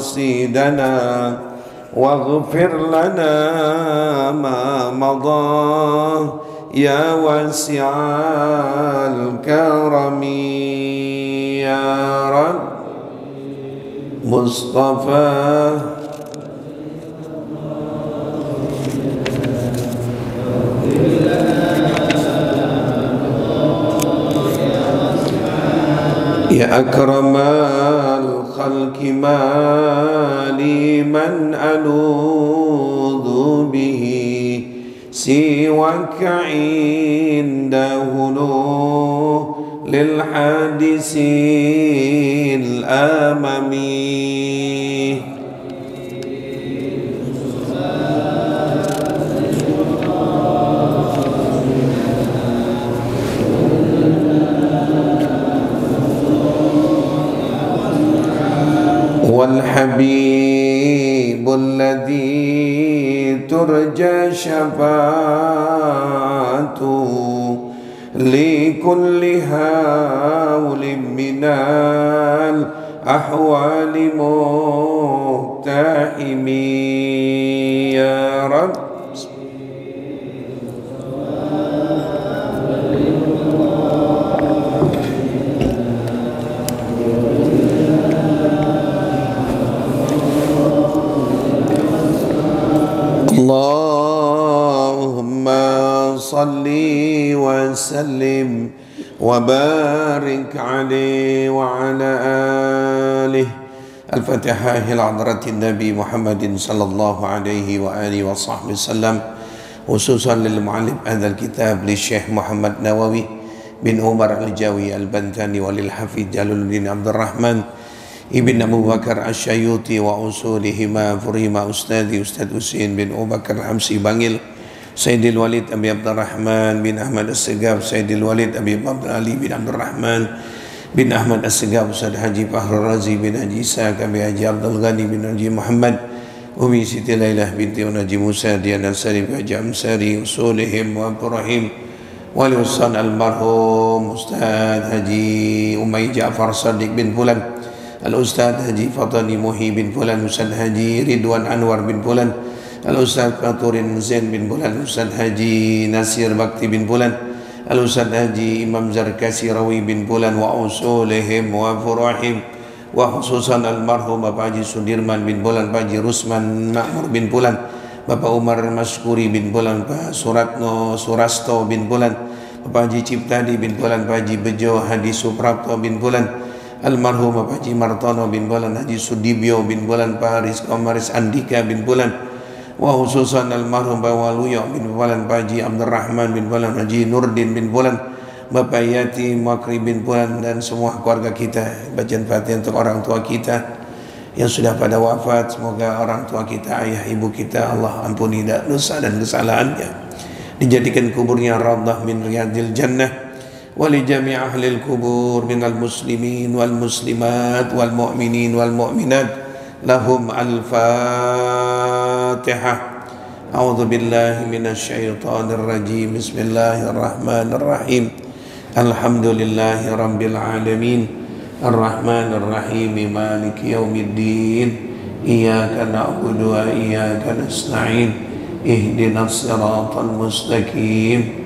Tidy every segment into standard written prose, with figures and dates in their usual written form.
مقاصدنا واغفر لنا ما مضى يا واسع الكرم يا رب مصطفى يا أكرم الخلق ما لي من ألوذ به سواك عند هلول للحادث الأممي والحبيب الذي ترجى شفاعته لكل هول من الأحوال مقتحم يا رب اللهم صل وسلم وبارك عليه وعلى آله. الفاتحة إلى حضرة النبي محمد صلى الله عليه وآله وصحبه وسلم، خصوصا للمعلم هذا الكتاب للشيخ محمد نووي بن عمر الجاوي البنتاني وللحفيد جلال الدين عبد الرحمن Ibn Abu Bakar Asyayuti wa usulihima furima ustadi Ustaz Husain bin Abu Bakar Hamsi Bangil, Sayyidil Walid Abi Abdurrahman bin Ahmad As-Segaf, Sayyidil Walid Abi Abdul Ali bin Abdurrahman bin Ahmad As-Segaf, Ustaz Haji Fahrul Razi bin Haji Isa, Abi Haji Abdul Ghani bin Haji Muhammad, Umi Siti Lailah binti Haji Musa, Diana Sarif Haji Amsari, usulihim wa Ibrahim wali usan almarhum Ustaz Haji Umay Ja'far Sadiq bin Fulan, Al-Ustaz Haji Fatani Muhi bin Fulan, Ustaz Haji Ridwan Anwar bin Fulan, Al-Ustaz Faturin Zain bin Fulan, Ustaz Haji Nasir Bakti bin Fulan, Al-Ustaz Haji Imam Zarkasi Rawi bin Fulan wa usulihim wa furahim, wa khususan almarhum Bapak Haji Sudirman bin Fulan, Pak Haji Rusman Ma'mur bin Fulan, Bapak Umar Maskuri bin Fulan, Pak Suratno Surasto bin Fulan, Bapak Haji Ciptadi bin Fulan, Pak Haji Bejo Hadi Suprapto bin Fulan, almarhum Bapak Haji Martono bin Bulan, Haji Sudibyo bin Bulan, Pak Haris Komaris Andika bin Bulan, wa khususan almarhum Pak Waluyo bin Bulan, Pak Haji Abdurrahman bin Bulan, Haji Nurdin bin Bulan, Bapak Yati Makri bin Bulan, dan semua keluarga kita. Bacaan Fatihah untuk orang tua kita yang sudah pada wafat. Semoga orang tua kita, ayah ibu kita, Allah ampuni dosa dan kesalahannya, dijadikan kuburnya raudhah min riyadil jannah. ولجميع أهل القبور من المسلمين والمسلمات والمؤمنين والمؤمنات لهم الفاتحة. أعوذ بالله من الشيطان الرجيم. بسم الله الرحمن الرحيم. الحمد لله رب العالمين الرحمن الرحيم مالك يوم الدين إياك نعبد وإياك نستعين اهدنا الصراط المستقيم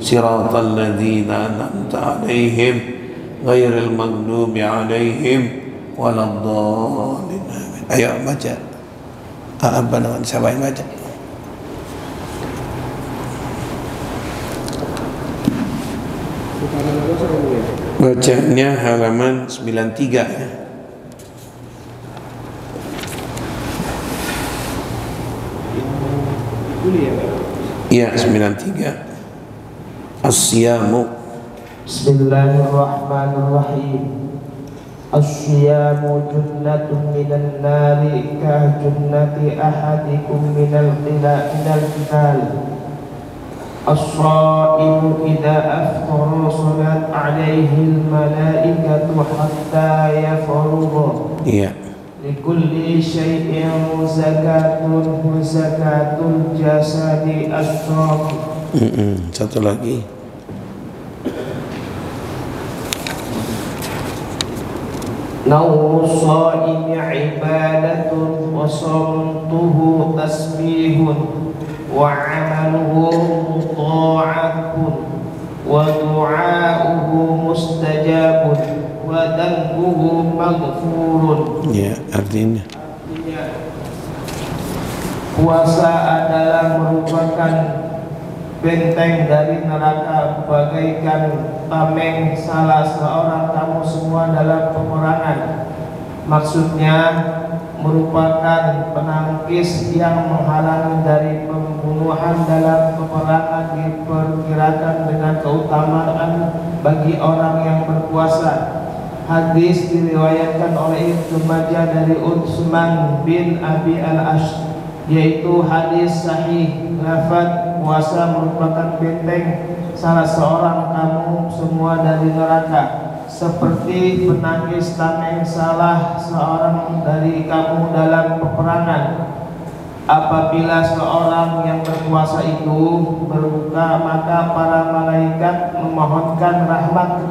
صراط الذين أنعمت عليهم غير المغضوب عليهم ولا الضالين. Ayo baca. Apa namanya? Siapa yang baca? Bacanya halaman 93 ya. Iya 93. As-siyamu. Bismillahirrahmanirrahim. As-siyamu junnatun minan nari ka junnati ahadikum minal qilal. As-saimu idha aftara salat alaihi al-malaikatu hatta yafruḍa. Iya. Likulli syai'in zakatun zakatul jasadi as-saqi. Satu lagi. Nawmus shaimi ibadatun wa samtuhu tasbihun wa amaluhu muta'atun wa du'a'uhu mustajabun wa dhanbuhu maghfurun. Ya, artinya puasa adalah merupakan benteng dari neraka, bagaikan tameng salah seorang kamu semua dalam peperangan. Maksudnya merupakan penangkis yang menghalangi dari pembunuhan dalam peperangan, diperkirakan dengan keutamaan bagi orang yang berpuasa. Hadis diriwayatkan oleh Ibnu Majah dari Utsman bin Abi al-Ash, yaitu hadis sahih. Lafaz puasa merupakan benteng salah seorang kamu semua dari neraka, seperti penangkis tameng salah seorang dari kamu dalam peperangan. Apabila seorang yang berpuasa itu berbuka, maka para malaikat memohonkan rahmat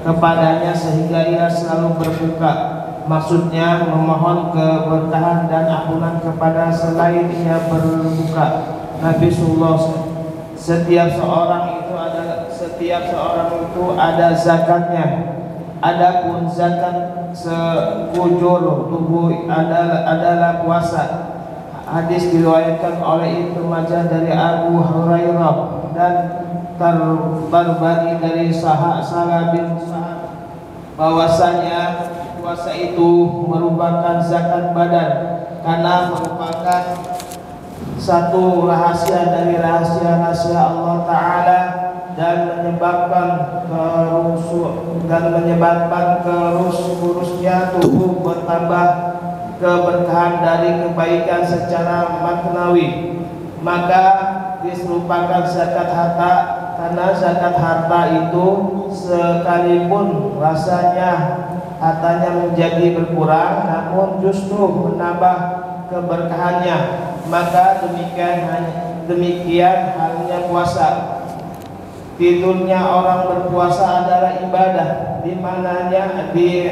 kepadanya sehingga ia selalu berbuka. Maksudnya memohon keberkahan dan ampunan kepada selain ia berbuka. Nabi Sallallahu, setiap seorang itu ada zakatnya. Adapun zakat sekujur tubuh adalah puasa. Hadis diriwayatkan oleh Ibnu Majah dari Abu Hurairah dan Tarbani dari Salah bin Sa'ad bahwasanya puasa itu merupakan zakat badan, karena merupakan satu rahasia dari rahasia-rahasia Allah Ta'ala dan menyebabkan kurusnya tubuh, bertambah keberkahan dari kebaikan secara maknawi. Maka diserupakan zakat harta, karena zakat harta itu sekalipun rasanya hartanya menjadi berkurang, namun justru menambah keberkahannya. Maka demikian halnya puasa. Tidurnya orang berpuasa adalah ibadah, di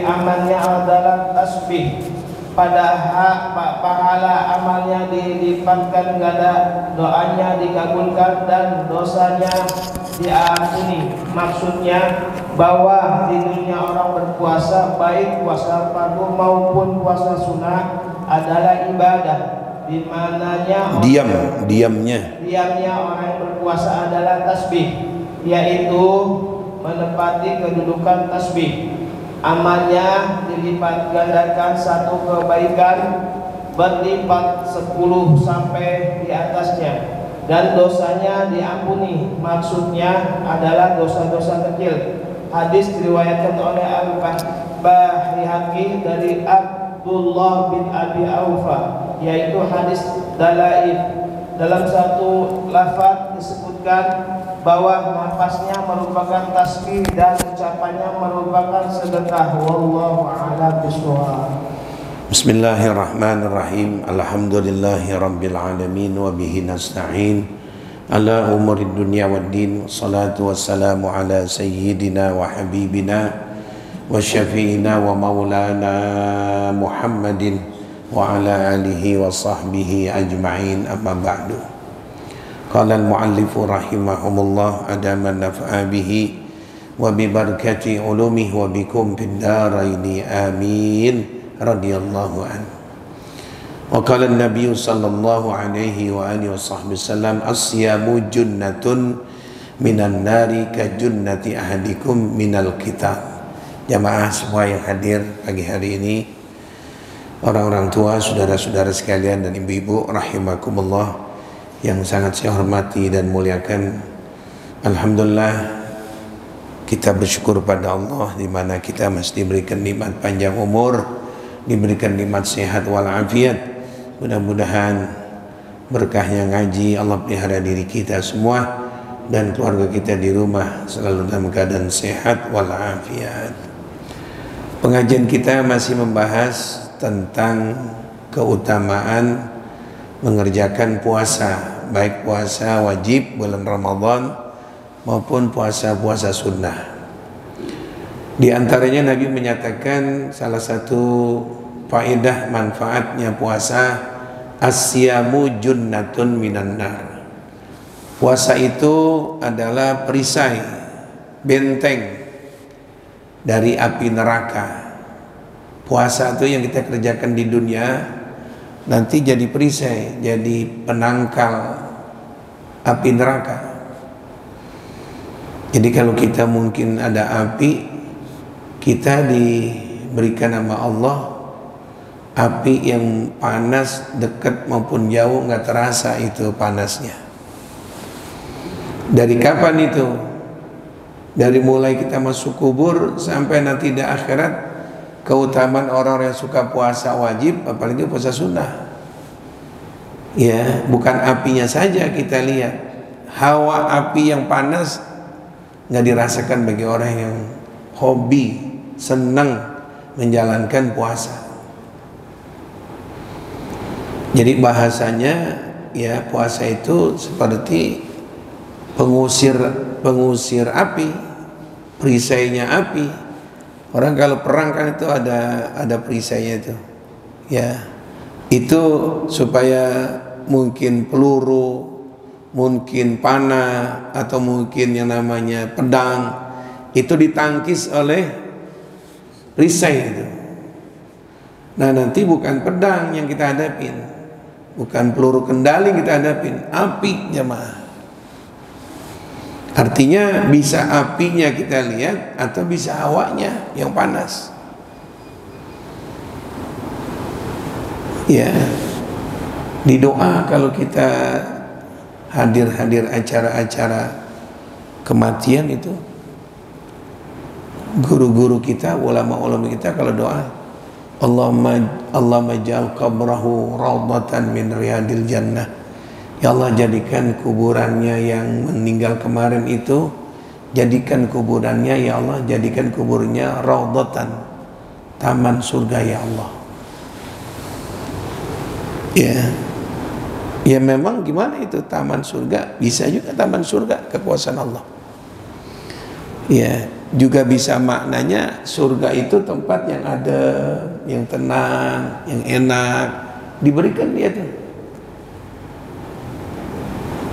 amalnya adalah tasbih. Pahala amalnya dilipatkan ganda, doanya dikabulkan dan dosanya diampuni. Maksudnya bahwa tidurnya orang berpuasa, baik puasa fardu maupun puasa sunnah, adalah ibadah, di mananya diamnya orang yang berpuasa adalah tasbih, yaitu menepati kedudukan tasbih. Amalnya dilipat gandakan satu kebaikan berlipat 10 sampai di atasnya, dan dosanya diampuni. Maksudnya adalah dosa-dosa kecil. Hadis diriwayatkan oleh Al-Baihaqi dari Abdullah bin Abi Aufa, yaitu hadis dalaif. Dalam satu lafaz disebutkan bahwa nafasnya merupakan tasbih dan ucapannya merupakan sedekah. Wallahu a'lam bishawab. Bismillahirrahmanirrahim. Alhamdulillahi rabbil alamin wa bihi nasta'in ala umuri dunya waddin. Wassalatu wassalamu ala sayyidina wa habibina wa syafi'ina wa maulana Muhammadin wa ala alihi wa sahbihi ajma'in, amma ba'du. Qala al-muallifu rahimahumullah adama naf'a bihi wa bi barakati ulumihi wa bikum fid daraini amin radhiyallahu an. Wa qala an-nabiy sallallahu alaihi wa alihi washabbihi wasallam as-siyamu junnatun minan nari ka junnati ahadikum minal kitab. Jamaah semua yang hadir pagi hari ini, orang-orang tua, saudara-saudara sekalian dan ibu-ibu rahimakumullah yang sangat saya hormati dan muliakan. Alhamdulillah, kita bersyukur pada Allah di mana kita masih diberikan nikmat panjang umur, diberikan nikmat sehat walafiat. Mudah-mudahan berkahnya ngaji Allah pelihara diri kita semua dan keluarga kita di rumah selalu dalam keadaan sehat walafiat. Pengajian kita masih membahas tentang keutamaan mengerjakan puasa, baik puasa wajib bulan Ramadan maupun puasa-puasa sunnah. Di antaranya Nabi menyatakan salah satu faedah manfaatnya puasa, asyamu junnatun minan nar. Puasa itu adalah perisai, benteng dari api neraka. Puasa itu yang kita kerjakan di dunia nanti jadi perisai, jadi penangkal api neraka. Jadi kalau kita mungkin ada api, kita diberikan nama Allah api yang panas, dekat maupun jauh nggak terasa itu panasnya. Dari kapan itu? Dari mulai kita masuk kubur sampai nanti di akhirat, keutamaan orang-orang yang suka puasa wajib, apalagi puasa sunnah. Ya, bukan apinya saja kita lihat, hawa api yang panas nggak dirasakan bagi orang yang hobi, senang menjalankan puasa. Jadi bahasanya ya puasa itu seperti pengusir api, perisainya api. Orang kalau perang kan itu ada perisainya itu. Ya, itu supaya mungkin peluru, mungkin panah, atau mungkin yang namanya pedang itu ditangkis oleh perisai itu. Nah nanti bukan pedang yang kita hadapin, bukan peluru kendali yang kita hadapin, api jemaah. Artinya bisa apinya kita lihat atau bisa hawanya yang panas. Ya, di doa kalau kita hadir acara-acara kematian itu, guru-guru kita, ulama-ulama kita kalau doa, Allahumma ja'al qabrahu rawdatan min riyadil jannah. Ya Allah, jadikan kuburannya yang meninggal kemarin itu, jadikan kuburannya ya Allah, jadikan kuburnya rawdatan, taman surga ya Allah. Ya memang gimana itu taman surga? Bisa juga taman surga, kekuasaan Allah. Ya, juga bisa maknanya surga itu tempat yang ada, yang tenang, yang enak, diberikan dia tuh.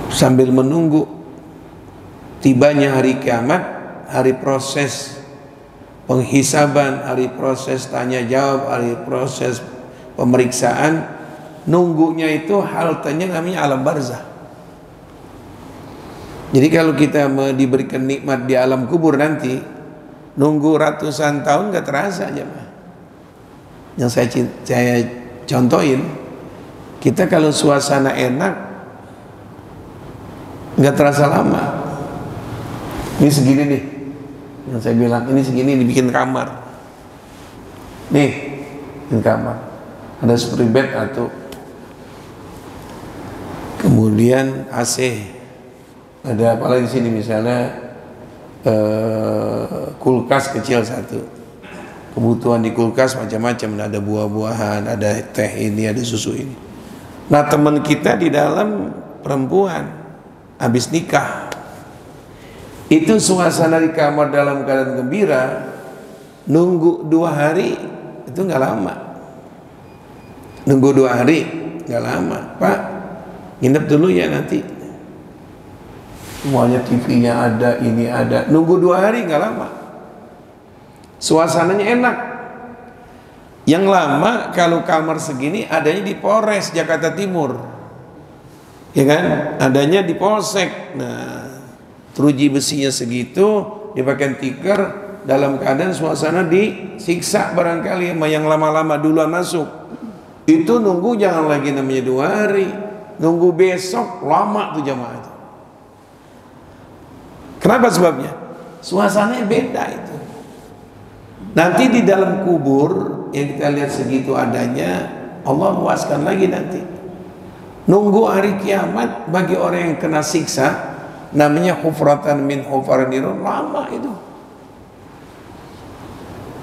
Sambil menunggu tibanya hari kiamat, hari proses penghisaban, hari proses tanya jawab, hari proses pemeriksaan, nunggunya itu haltenya namanya alam barzah. Jadi kalau kita diberikan nikmat di alam kubur nanti, nunggu ratusan tahun gak terasa aja. Yang saya contohin, kita kalau suasana enak nggak terasa lama. Ini segini nih, yang saya bilang ini segini dibikin kamar. Nih, bikin kamar. Ada spray bed atau kemudian AC. Ada apa lagi di sini misalnya kulkas kecil satu. Kebutuhan di kulkas macam-macam, ada buah-buahan, ada teh ini, ada susu ini. Nah teman kita di dalam perempuan habis nikah, itu suasana di kamar dalam keadaan gembira, nunggu 2 hari itu nggak lama. Nunggu 2 hari nggak lama, Pak, nginep dulu ya nanti. Semuanya TV-nya ada, ini ada. Nunggu 2 hari nggak lama. Suasananya enak. Yang lama kalau kamar segini adanya di Polres Jakarta Timur. Ya kan, adanya di polsek. Nah, teruji besinya segitu, dipakai tikar, dalam keadaan suasana disiksa barangkali sama yang lama-lama duluan masuk. Itu nunggu jangan lagi namanya 2 hari, nunggu besok lama tuh jamaah itu. Kenapa sebabnya? Suasananya beda itu. Nanti di dalam kubur yang kita lihat segitu adanya, Allah luaskan lagi nanti. Nunggu hari kiamat bagi orang yang kena siksa, namanya hufratan min hufaranirun, lama itu.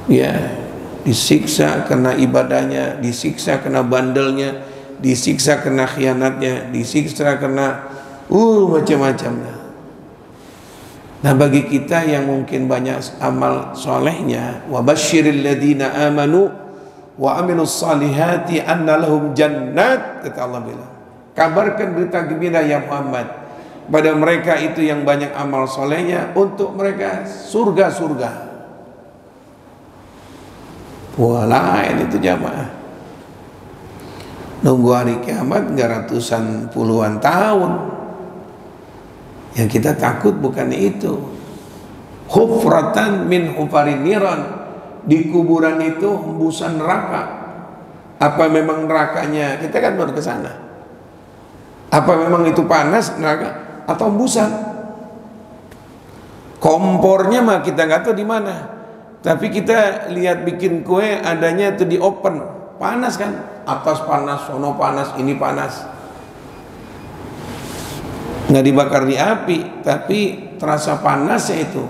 Ya, disiksa kena ibadahnya, disiksa kena bandelnya, disiksa kena khianatnya, disiksa kena macam-macamnya. Nah, bagi kita yang mungkin banyak amal solehnya, wa basyiril ladzina amanu wa amilus salihati anna lahum jannat, kata Allah bilang, kabarkan berita gembira ya Muhammad pada mereka itu yang banyak amal solehnya, untuk mereka surga-surga. Wah, lain itu jamaah. Nunggu hari kiamat nggak ratusan puluhan tahun. Yang kita takut bukan itu. Hufratan min hufarin niran, di kuburan itu hembusan neraka. Apa memang nerakanya, kita kan baru ke sana, apa memang itu panas neraka atau hembusan? Kompornya mah kita nggak tahu di mana, tapi kita lihat bikin kue adanya itu di open, panas kan, atas panas, sono panas, ini panas. Nggak dibakar di api, tapi terasa panasnya itu,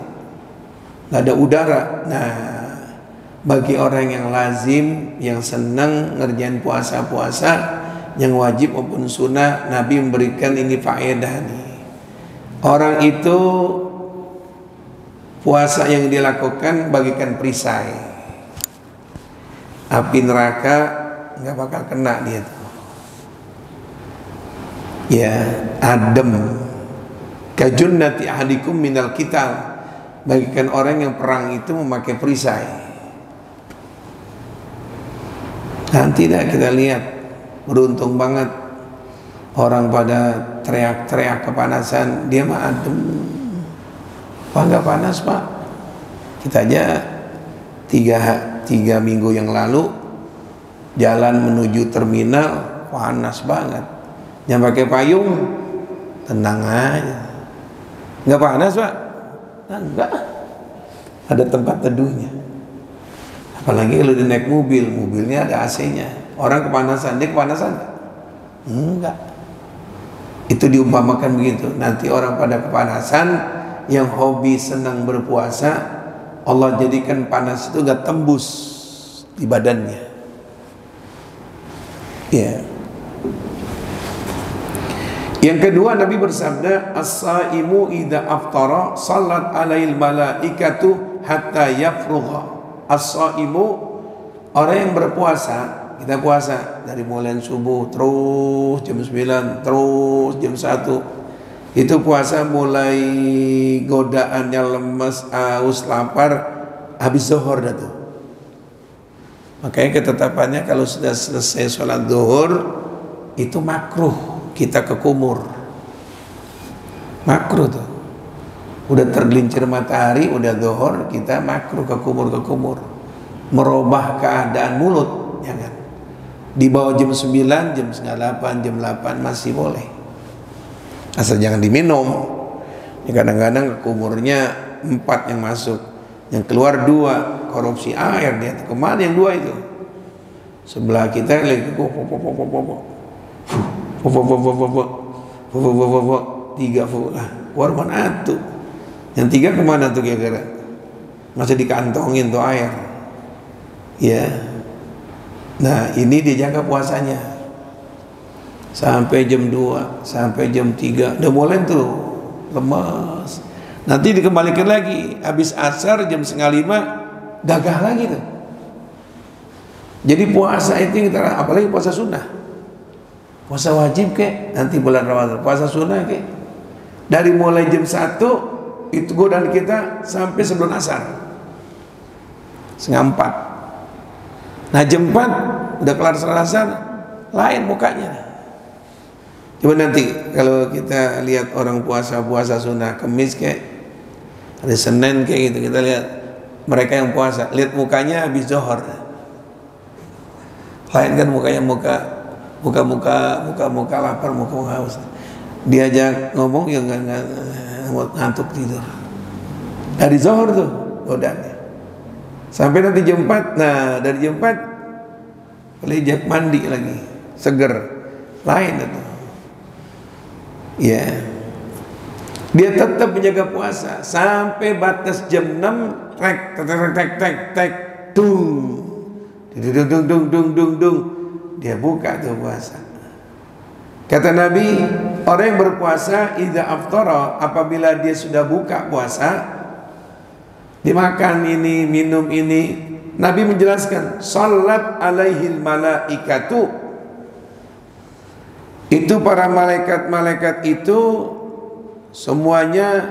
nggak ada udara. Nah, bagi orang yang lazim, yang senang ngerjain puasa-puasa yang wajib maupun sunnah, Nabi memberikan ini faedah nih. Orang itu puasa yang dilakukan bagikan perisai, api neraka nggak bakal kena dia tuh. Ya, adem. Kajunnati ahadikum minal qital, bagikan orang yang perang itu memakai perisai. Dan tidak, kita lihat beruntung banget orang pada teriak-teriak kepanasan, dia mah adem. Pak, nggak panas Pak? Kita aja tiga minggu yang lalu jalan menuju terminal panas banget. Yang pakai payung tenang aja, nggak panas Pak? Nah, enggak, ada tempat teduhnya. Apalagi kalau dia naik mobil, mobilnya ada AC-nya. Orang kepanasan, dia kepanasan enggak. Itu diumpamakan begitu. Nanti orang pada kepanasan, yang hobi senang berpuasa, Allah jadikan panas itu enggak tembus di badannya. Ya. Yang kedua, Nabi bersabda, as-saimu idza aftara sallat alail malaikatu hatta yafrugha. As-saimu, orang yang berpuasa, kita puasa dari mulai subuh terus jam 9 terus jam 1. Itu puasa mulai godaannya lemes, aus, lapar, habis zuhur dah tuh. Makanya ketetapannya kalau sudah selesai sholat zuhur itu makruh kita ke kumur. Makruh tuh. Udah tergelincir matahari, udah zuhur, kita makruh ke kumur. Merubah keadaan mulut, ya kan? Di bawah jam 9, jam 9:30, jam 8 masih boleh. Asal jangan diminum. Ya, kadang-kadang ke kumurnya 4 yang masuk, yang keluar 2, korupsi air dia. Kemana yang 2 itu? Sebelah kita lagi 3 keluar mana tuh? Yang 3 kemana tuh kira-kira? Masih dikantongin tuh air. Ya. Nah, ini dijaga puasanya sampai jam 2, sampai jam 3 udah mulai tuh lemas. Nanti dikembalikan lagi habis asar jam 4:30 gagah lagi tuh. Jadi puasa itu yang kita, apalagi puasa sunnah. Puasa wajib kek nanti bulan Ramadan, puasa sunnah kek dari mulai jam 1 itu godaan kita sampai sebelum asar 3:30. Nah jam 4 udah kelar salat asar, lain mukanya. Coba nanti kalau kita lihat orang puasa sunnah Kemis kayak hari Senin kayak gitu, kita lihat mereka yang puasa, lihat mukanya habis zuhur. Lain kan mukanya muka lapar, muka haus. Diajak ngomong ya ngantuk tidur. Dari zuhur tuh godaannya. Sampai nanti jam 4. Nah, dari jam 4 diajak mandi lagi, seger. Lain itu. Ya. Dia tetap menjaga puasa sampai batas jam 6 tek dung. Dia buka tuh puasa. Kata Nabi, orang yang berpuasa idza aftara, apabila dia sudah buka puasa, dimakan ini, minum ini, Nabi menjelaskan, salat alaihil malaikatu, itu para malaikat-malaikat itu semuanya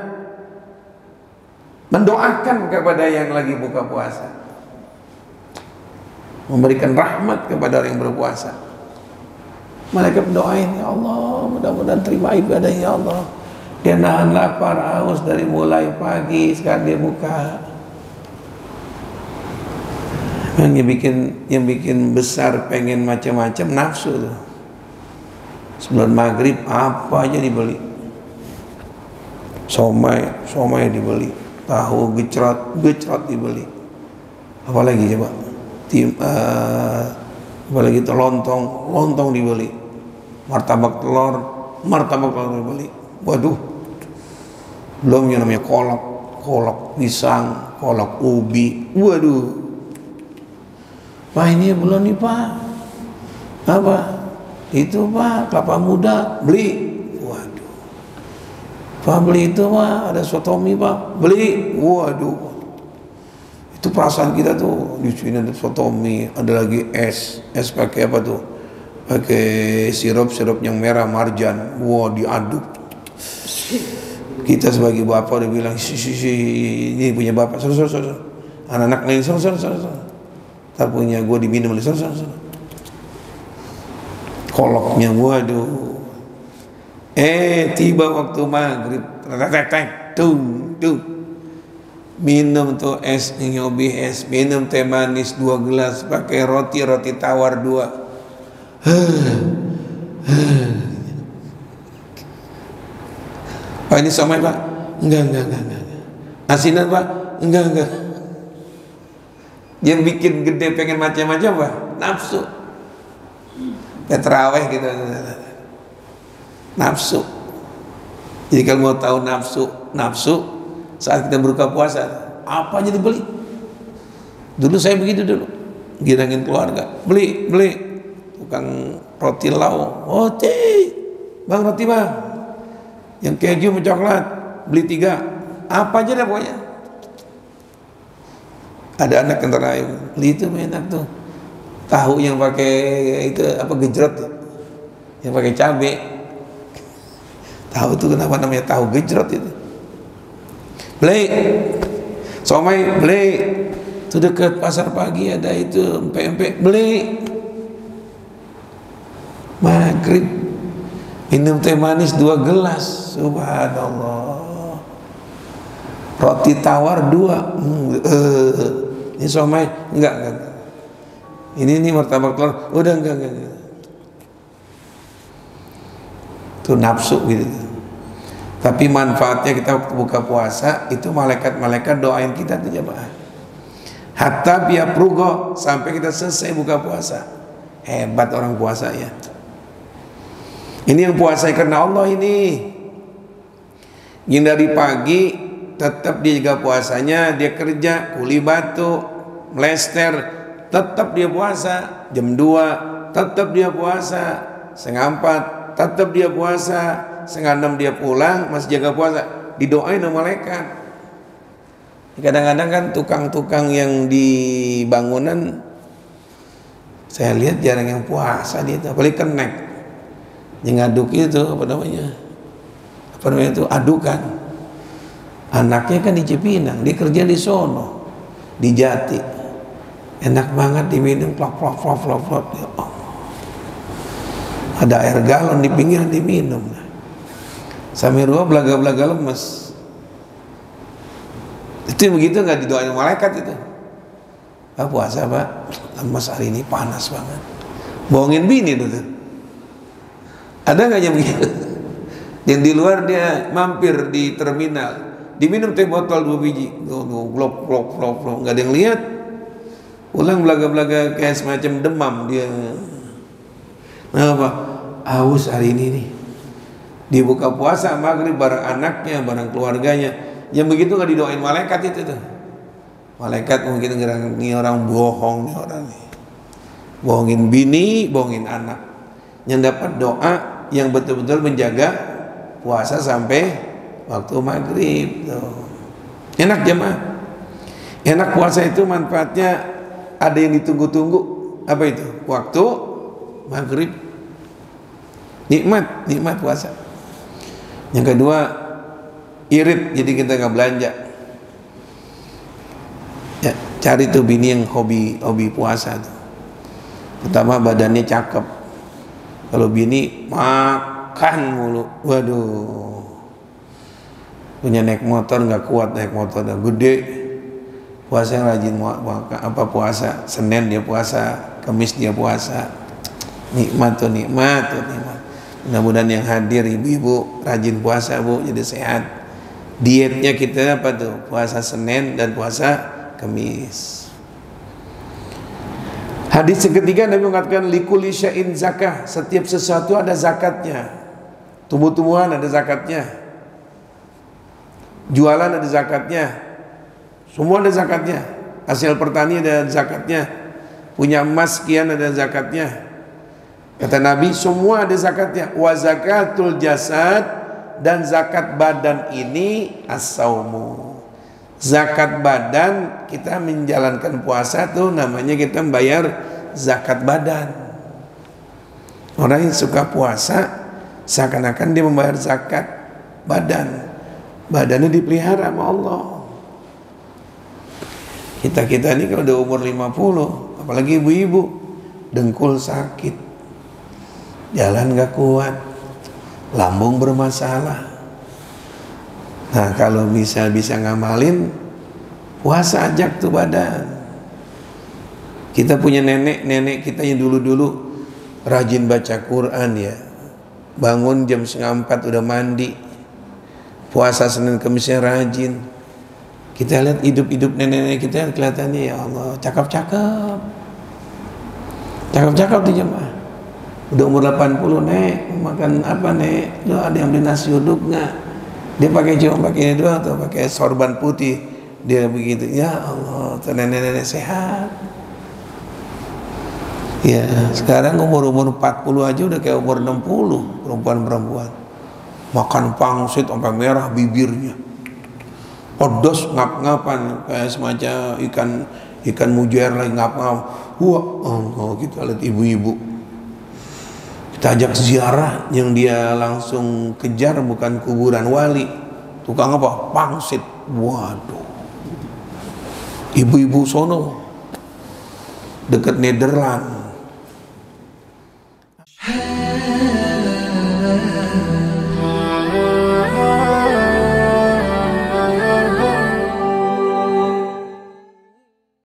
mendoakan kepada yang lagi buka puasa, memberikan rahmat kepada orang yang berpuasa. Malaikat doain, ya Allah, mudah-mudahan terima ibadah ya Allah. Dia nahan lapar, haus dari mulai pagi, sekarang dia buka. Yang bikin besar pengen macam-macam nafsu tuh. Sebelum maghrib apa aja dibeli. Somai dibeli, tahu gecrot dibeli. Apalagi coba? Apalagi itu lontong dibeli, martabak telur dibeli. Waduh, belum yang namanya kolak pisang, kolak ubi. Waduh, Pak ini belum nih Pak. Apa? Itu Pak, kelapa muda beli. Waduh, Pak beli itu Pak, ada sotomi Pak, beli. Waduh, itu perasaan kita tuh, di sini ada sotomi, ada lagi es pakai apa tuh? Pakai sirup yang merah marjan. Wah, diaduk. Kita sebagai bapak udah bilang, ini punya bapak, anak-anak lain, tak punya gue diminum, koloknya, waduh. Tiba waktu maghrib, minum tuh es, nyobi es, minum teh manis 2 gelas, pakai roti tawar 2. Pak ini somai Pak? Enggak. Asinan Pak? Enggak. Yang bikin gede pengen macam-macam Pak? Nafsu. Ya terawih gitu. Nafsu. Jadi kalau mau tahu nafsu saat kita berbuka puasa, apa aja dibeli. Dulu saya begitu dulu, girangin keluarga, beli tukang roti lau, bang roti bang, yang keju sama coklat, beli 3, apa aja dah pokoknya. Ada anak yang terakhir, beli itu enak tuh, tahu yang pakai itu apa gejrot, yang pakai cabe, tahu tuh kenapa namanya tahu gejrot itu. Beli somai, beli itu dekat pasar pagi ada itu empek beli. Maghrib minum teh manis 2 gelas, subhanallah. Roti tawar 2. Ini somai enggak. Ini martabak telur udah enggak. Itu nafsu gitu. Tapi manfaatnya kita waktu buka puasa itu malaikat doain kita tuh jemaah. Hatta biar prugo sampai kita selesai buka puasa. Hebat orang puasa ya. Ini yang puasa karena Allah ini. Yang dari pagi tetap dia jaga puasanya, dia kerja kuli batu, melester, tetap dia puasa. Jam 2 tetap dia puasa, 3:30 tetap dia puasa, 5:30 dia pulang masih jaga puasa, didoain sama malaikat. Kadang-kadang kan tukang-tukang yang di bangunan saya lihat jarang yang puasa dia itu, apalagi kenek yang ngaduk itu apa namanya itu adukan. Anaknya kan di Cipinang, dia kerja di sono, di Jati, enak banget diminum plop. Ya Allah. Ada air galon di pinggir diminum. Sampai ruah belaga-belaga lemes. Itu begitu nggak didoain malaikat itu. Pak puasa Pak, lemes hari ini panas banget. Bohongin bini itu tuh. Ada nggak yang begitu? Yang di luar dia mampir di terminal, diminum teh botol 2 biji, glop, nggak ada yang lihat. Pulang belaga-belaga kayak semacam demam dia. Kenapa? Haus hari ini nih. Dibuka puasa maghrib bareng anaknya, bareng keluarganya. Yang begitu nggak didoain malaikat itu tuh. Malaikat mungkin ini orang bohong nih orang nih. Bohongin bini, bohongin anak. Yang dapat doa yang betul-betul menjaga puasa sampai waktu maghrib. Enak jemaah. Enak puasa itu manfaatnya ada yang ditunggu-tunggu. Apa itu? Waktu maghrib. Nikmat puasa. Yang kedua, irit, jadi kita nggak belanja. Ya, cari tuh bini yang hobi puasa tuh. Pertama badannya cakep. Kalau bini makan mulu, waduh. Punya naik motor nggak kuat, naik motor udah gede. Puasa yang rajin puasa. Senin dia puasa, Kamis dia puasa. Nikmat. Mudah-mudahan yang hadir ibu-ibu rajin puasa bu, jadi sehat. Dietnya kita apa tuh? Puasa Senin dan puasa Kamis. Hadis yang ketiga Nabi mengatakan likulli syai'in zakah, setiap sesuatu ada zakatnya. Tumbuh-tumbuhan ada zakatnya. Jualan ada zakatnya. Semua ada zakatnya. Hasil pertanian ada zakatnya. Punya emas sekian ada zakatnya. Kata Nabi semua ada zakatnya. Wa zakatul jasad, dan zakat badan ini as-saumu. Zakat badan, kita menjalankan puasa tuh namanya kita membayar zakat badan. Orang yang suka puasa seakan-akan dia membayar zakat badan. Badannya dipelihara sama Allah. Kita ini kalau udah umur 50, apalagi ibu-ibu, dengkul sakit, jalan gak kuat, lambung bermasalah. Nah kalau bisa ngamalin puasa, ajak tuh badan. Kita punya nenek kita yang dulu rajin baca Quran ya, bangun jam 3:30 udah mandi, puasa Senin Kemisnya rajin. Kita lihat hidup nenek kita kelihatannya ya Allah cakep tuh jemaah. Udah umur 80, nek makan apa nek? Lo ada yang beli nasi uduk nggak? Dia cuma pakai ini doang atau pakai sorban putih. Dia begitu. Ya Allah, nenek sehat. Ya, sekarang umur 40 aja udah kayak umur 60 perempuan. Makan pangsit sampai merah bibirnya. Pedas ngap-ngapan kayak semacam ikan mujair lagi ngap-ngap. Wah, Allah, kita lihat ibu-ibu. Kita ajak ziarah, yang dia langsung kejar bukan kuburan wali, tukang apa? Pangsit. Waduh, ibu-ibu sono dekat Nederland,